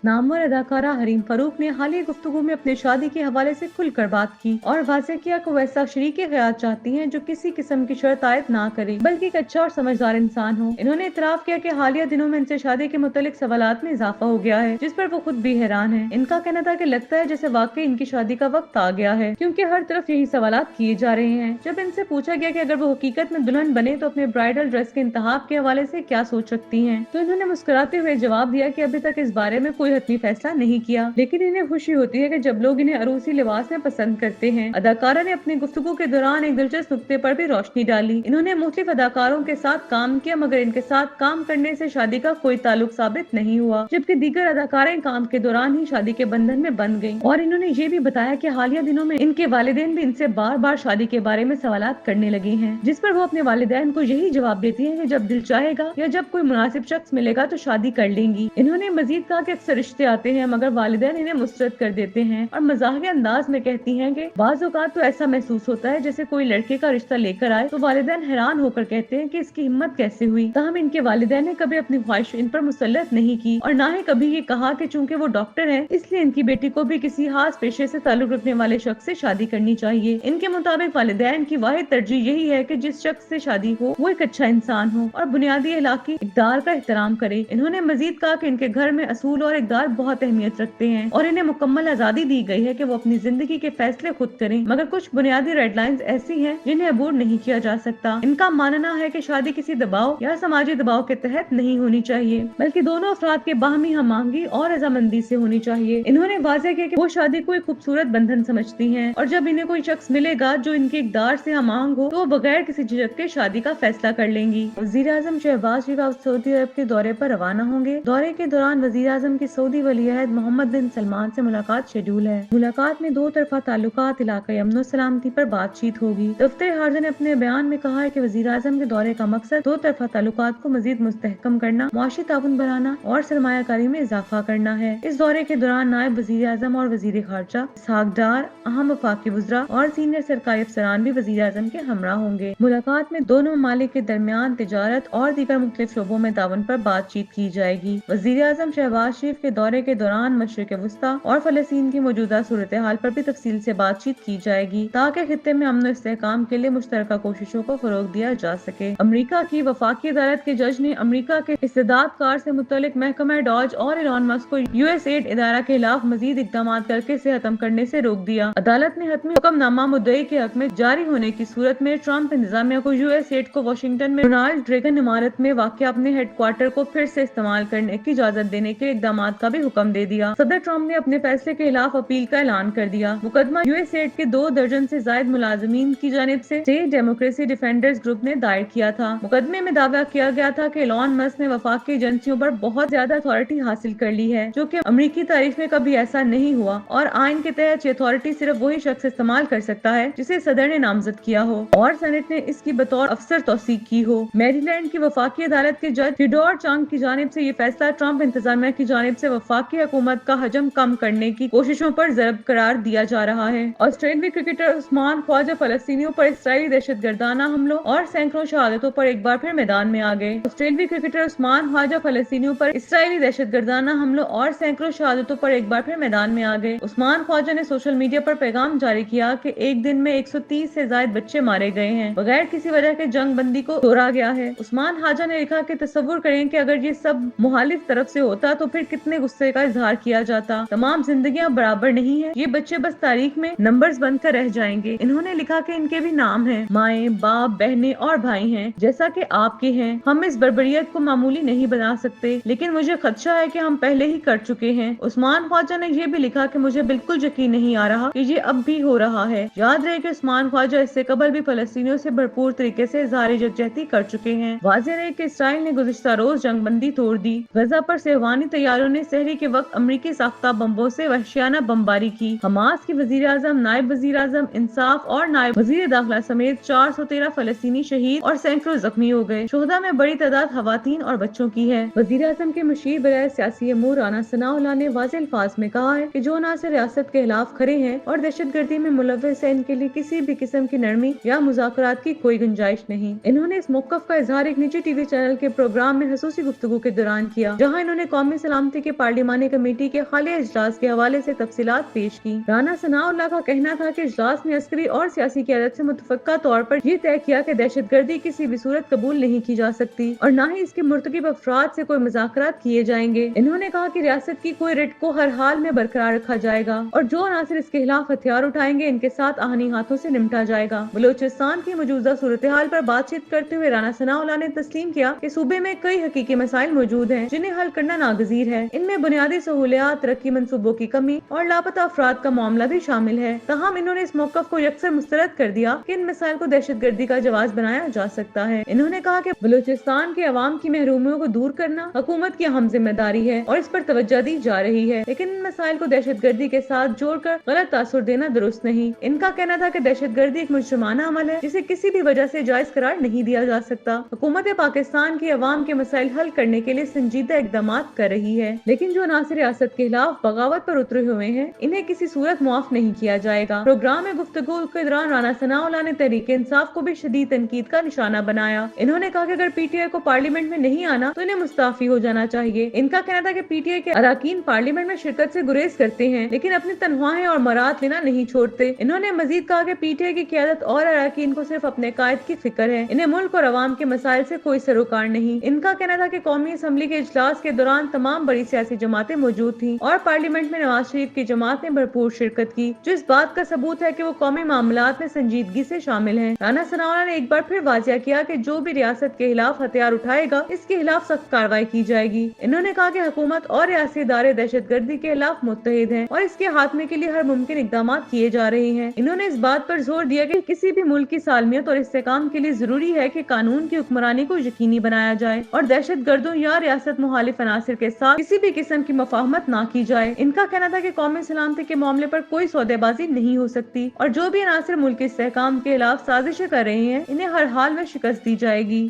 नामवर अदाकारा हरीम फारूक ने हालिया गुफ्तगू में अपने शादी के हवाले से खुलकर बात की और वाज़ेह किया कि वो ऐसा शरीक हयात चाहती हैं जो किसी किस्म की शर्त आयद ना करे बल्कि एक अच्छा और समझदार इंसान हो। इन्होंने इतराफ किया कि हालिया दिनों में इनसे शादी के मुतालिक सवालात में इजाफा हो गया है, जिस पर वो खुद भी हैरान है। इनका कहना था कि लगता है जैसे वाकई इनकी शादी का वक्त आ गया है, क्योंकि हर तरफ यही सवालात किए जा रहे हैं। जब इनसे पूछा गया कि अगर वो हकीकत में दुल्हन बने तो अपने ब्राइडल ड्रेस के इंतखाब के हवाले से क्या सोच सकती हैं, तो इन्होंने मुस्कुराते हुए जवाब दिया कि अभी तक इस बारे में कोई हतमी फैसला नहीं किया, लेकिन इन्हें खुशी होती है कि जब लोग इन्हें अरूसी लिबास में पसंद करते हैं। अदाकारा ने अपनी गुफ्तगू के दौरान एक दिलचस्प नुक्ते पर भी रोशनी डाली। इन्होंने मुख्तलिफ अदाकारों के साथ काम किया, मगर इनके साथ काम करने से शादी का कोई ताल्लुक साबित नहीं हुआ, जबकि दीगर अदाकारें काम के दौरान ही शादी के बंधन में बंध गयी। और इन्होंने ये भी बताया कि हालिया दिनों में इनके वालिदैन भी इनसे बार बार शादी के बारे में सवालात करने लगे हैं, जिस पर वो अपने वालिदैन को यही जवाब देती हैं कि जब दिल चाहेगा या जब कोई मुनासिब शख्स मिलेगा तो शादी कर लेंगी। इन्होंने मजीद कहा कि अक्सर रिश्ते आते हैं मगर वालिदैन इन्हें मुस्तरद कर देते हैं और मजाकिया अंदाज में कहती हैं कि बाज़ औक़ात तो ऐसा महसूस होता है जैसे कोई लड़के का रिश्ता लेकर आए तो वालिदैन हैरान होकर कहते हैं कि इसकी हिम्मत कैसे हुई। ताहम इनके वालिदैन ने कभी अपनी ख्वाहिश इन पर मुसल्लत नहीं की और ना ही कभी ये कहा कि चूंकि वो डॉक्टर हैं इसलिए इनकी बेटी को भी किसी खास पेशे से ताल्लुक रखने वाले शख्स से शादी करनी चाहिए। इनके मुताबिक वालिदैन की वाहिद तरजीह यही है कि जिस शख्स से शादी हो वो एक अच्छा इंसान हो और बुनियादी इलाकी इक़दार का एहतराम करे। इन्होंने मजीद कहा कि इनके घर में असूल और इक़दार बहुत अहमियत रखते हैं और इन्हें मुकम्मल आजादी दी गई है कि वो अपनी जिंदगी के फैसले खुद करें, मगर कुछ बुनियादी रेड लाइंस ऐसी हैं जिन्हें अबूर नहीं किया जा सकता। इनका मानना है कि शादी किसी दबाव या समाजी दबाव के तहत नहीं होनी चाहिए, बल्कि दोनों अफराद के बाहमी हमआहंगी और रजामंदी से होनी चाहिए। इन्होंने वाज़ेह किया कि वो शादी को एक खूबसूरत बंधन समझती हैं और जब इन्हें कोई शख्स मिलेगा जो इनके इक़दार से हमआहंग हो तो वो बगैर किसी झिझक के शादी का फैसला कर लेंगी। वज़ीर-ए-आज़म शहबाज शरीफ आज सऊदी अरब के दौरे पर रवाना होंगे। दौरे के दौरान वज़ीर-ए-आज़म की सऊदी वली-अहद मोहम्मद बिन सलमान से मुलाकात शेड्यूल है। मुलाकात में दो तरफा ताल्लुकात, इलाक़ाई अमन और सलामती पर बातचीत होगी। दफ्तर खारजा ने अपने बयान में कहा है कि वज़ीर-ए-आज़म के दौरे का मकसद दो तरफा ताल्लुकात को मज़ीद मुस्तहकम करना, मुआशी ताउन बढ़ाना और सरमायाकारी में इजाफा करना है। इस दौरे के दौरान नायब वज़ीर-ए-आज़म और वज़ीर खारजा इसहाक डार, अहम वफाकी वज़रा और सीनियर सरकारी अफसरान भी वज़ीर-ए-आज़म के हमरा होंगे। मुलाकात में दोनों ममालिक के दरमियान तिजारत और दीगर मुख्तलिफ शोबों में ताउन पर बातचीत की जाएगी। वज़ीर-ए-आज़म शहबाज शरीफ के दौरे के दौरान मशरिक़ वस्ता और फ़लस्तीन की मौजूदा सूरत हाल पर भी तफसील से बातचीत की जाएगी ताकि खित्ते में अमन और इस्तेहकाम के लिए मुश्तरका कोशिशों को फरोग दिया जा सके। अमरीका की वफाकी अदालत के जज ने अमरीका के इस्तेदादकार से मुतल्लिक महकमा डॉज और एलन मस्क को यूएसएड इदारा के खिलाफ मजीद इक़दाम करके इसे खत्म करने से रोक दिया। अदालत ने हतमी हुक्मनामा मुद्दई के हक में जारी होने की सूरत में ट्रंप इंतजामिया को यूएसएड को वाशिंगटन में रोनाल्ड रेगन इमारत में वाक़या अपने हेडक्वार्टर को फिर से इस्तेमाल करने की इजाजत देने के इक़दाम का भी हुक्म दे दिया। सदर ट्रंप ने अपने फैसले के खिलाफ अपील का ऐलान कर दिया। मुकदमा यूएसएड के 2 दर्जन से जायद मुलाजिमीन की जानिब से स्टेट डेमोक्रेसी डिफेंडर्स ग्रुप ने दायर किया था। मुकदमे में दावा किया गया था कि एलन मस्क ने वफाकी एजेंसियों पर बहुत ज्यादा अथॉरिटी हासिल कर ली है, जो कि अमरीकी तारीख में कभी ऐसा नहीं हुआ और आइन के तहत ये अथॉरिटी सिर्फ वही शख्स इस्तेमाल कर सकता है जिसे सदर ने नामजद किया हो और सेनेट ने इसकी बतौर अफसर तौसीक की हो। मैरीलैंड की वफाकी अदालत के जज थियोडोर चंग की जानिब से ये फैसला ट्रंप इंतजामिया की जानिब से वफाकी हुकूमत का हजम कम करने की कोशिशों पर ज़रब करार दिया जा रहा है। ऑस्ट्रेलियाई क्रिकेटर उस्मान ख्वाजा फलस्तीनियों पर इसराइली दहशतगर्दाना हमलों और सैकड़ों शहादतों पर एक बार फिर मैदान में आ गए। ऑस्ट्रेलियाई क्रिकेटर उस्मान ख्वाजा फलस्तीनियों पर इसराइली दहशतगर्दाना हमलों और सैकड़ों शहादतों पर एक बार फिर मैदान में आ गए। उस्मान ख्वाजा ने सोशल मीडिया पर पैगाम जारी किया कि एक दिन में 130 से ज्यादा बच्चे मारे गए हैं, बगैर किसी वजह के जंग बंदी को तोड़ा गया है। उस्मान ख्वाजा ने लिखा कि तसव्वुर करें कि अगर ये सब मुहालिफ तरफ से होता तो फिर कितने गुस्से का इजहार किया जाता। तमाम जिंदगियां बराबर नहीं है, ये बच्चे बस तारीख में नंबर्स बनकर रह जाएंगे। इन्होंने लिखा कि इनके भी नाम हैं, माएँ, बाप, बहनें और भाई हैं, जैसा कि आपके हैं। हम इस बर्बरियत को मामूली नहीं बना सकते, लेकिन मुझे खदशा है कि हम पहले ही कर चुके हैं। उस्मान ख्वाजा ने यह भी लिखा कि मुझे बिल्कुल यकीन नहीं आ रहा कि ये अब भी हो रहा है। याद रहे कि उस्मान ख्वाजा इससे कबल भी फलस्तीनियों से भरपूर तरीके से इज़हार यकजहती कर चुके हैं। वाज़ेह रहे कि इसराइल ने गुज़िश्ता रोज जंगबंदी तोड़ दी। गजा पर सेहवानी तैयारों ने सहरी के वक्त अमरीकी साख्ता बम्बों से वहशियाना बमबारी की। हमास की वज़ीर-ए-आज़म, नायब वज़ीर-ए-आज़म, इंसाफ और नायब वज़ीर दाखिला समेत 413 फलस्तीनी शहीद और सैकड़ों जख्मी हो गए। शोहदा में बड़ी तादाद खवातीन और बच्चों की है। वज़ीर-ए-आज़म के मशीर बराए सियासी अमूर राना सनाउल्लाह ने वाज़ेह अल्फाज में कहा है कि जो ना सिर्फ रियासत के खिलाफ खड़े हैं और दहशतगर्दी में मुलव्वस है, इनके लिए किसी भी किस्म की नरमी या मुज़ाकरात की कोई गुंजाइश नहीं। इन्होंने इस मौक़िफ़ का इजहार एक निजी टीवी चैनल के प्रोग्राम में खसूसी गुफ्तगू के दौरान किया, जहाँ इन्होंने कौमी सलामती के पार्लिमानी कमेटी के हालिया इजलास के हवाले से तफसीलात पेश की। राना सनाउल्लाह का कहना था कि इजलास में अस्करी और सियासी क़यादत से मुतफ़क्का तौर पर ये तय किया कि दहशतगर्दी किसी भी सूरत कबूल नहीं की जा सकती और न ही इसके मुर्तकिब अफराद से कोई मुज़ाकरात किए जाएंगे। इन्होंने कहा कि रियासत की कोई रिट को हर हाल में बरकरार रखा जाएगा और जो अनासर इसके खिलाफ हथियार उठाएंगे इनके साथ आहनी हाथों से निपटा जाएगा। बलूचिस्तान की मौजूदा सूरत हाल पर बातचीत करते हुए राना सनाउल्लाह ने तस्लीम किया कि सूबे में कई हकीकी मसाइल मौजूद हैं जिन्हें हल करना नागजीर है। इनमें बुनियादी सहूलियात, तरक्की मंसूबों की कमी और लापता अफराद का मामला भी शामिल है। ताहम इन्होंने इस मौक़िफ़ को यकसर मुस्तरद कर दिया कि इन मसाइल को दहशतगर्दी का जवाब बनाया जा सकता है। इन्होंने कहा कि बलूचिस्तान के अवाम की महरूमियों को दूर करना हुकूमत की अहम जिम्मेदारी है और इस पर तवज्जो दी जा रही है, लेकिन इन मसाइल को दहशतगर्दी के साथ जोड़कर गलत तासुर देना दुरुस्त नहीं। इनका कहना था कि दहशतगर्दी एक मुजरमाना अमल है जिसे किसी भी वजह से जायज करार नहीं दिया जा सकता। हुकूमत पाकिस्तान की अवाम के मसाइल हल करने के लिए संजीदा इकदाम कर रही है, लेकिन जो अनासर रियासत के खिलाफ बगावत पर उतरे हुए हैं इन्हें किसी सूरत मुआफ नहीं किया जाएगा। प्रोग्राम में गुफ्तगू के दौरान राना सनाउल्लाह ने तहरीक इंसाफ को भी शदीद तनकीद का निशाना बनाया। इन्होंने कहा कि अगर पीटीआई को पार्लियामेंट में नहीं आना तो इन्हें मुस्ताफी हो जाना चाहिए। इनका कहना था कि पीटीआई के अरकान पार्लियामेंट में शिरकत से गुरेज करते हैं लेकिन अपनी तनख्वाहें और मरात लेना नहीं छोड़ते। इन्होंने मजीद कहा कि पीटीआई की क़यादत और अरकान को सिर्फ अपने कायद की फिक्र है, इन्हें मुल्क और अवाम के मसाइल से कोई सरोकार नहीं। इनका कहना था कि कौमी असम्बली के इजलास के दौरान तमाम बड़ी सियासी जमातें मौजूद थीं और पार्लियामेंट में नवाज शरीफ की जमात ने भरपूर शिरकत की, जो इस बात का सबूत है कि वो कौमी मामलात में संजीदगी से शामिल हैं। राना सनाउल्लाह ने एक बार फिर वाज़िया किया कि जो भी रियासत के खिलाफ हथियार उठाएगा इसके खिलाफ सख्त कार्रवाई की जाएगी। इन्होंने कहा कि हुकूमत और रियासी इदारे दहशतगर्दी के खिलाफ मुत्तहिद हैं और इसके खात्मे के लिए हर मुमकिन इक़दाम किए जा रहे हैं। इन्होंने इस बात पर जोर दिया कि किसी भी मुल्क की सालमियत और इस्तेहकाम के लिए जरूरी है कि कानून की हुक्मरानी को यकीनी बनाया जाए और दहशत गर्दों या रियासत मुखालिफ अनासिर के साथ किसी भी किस्म की मुफाहमत ना की जाए। इनका कहना था कि कौमी सलामती के मामले पर कोई सौदेबाजी नहीं हो सकती और जो भी अनासिर मुल्क के इस्तेहकाम के खिलाफ साजिशें कर रहे हैं इन्हें हर हाल में शिकस्त दी जाएगी।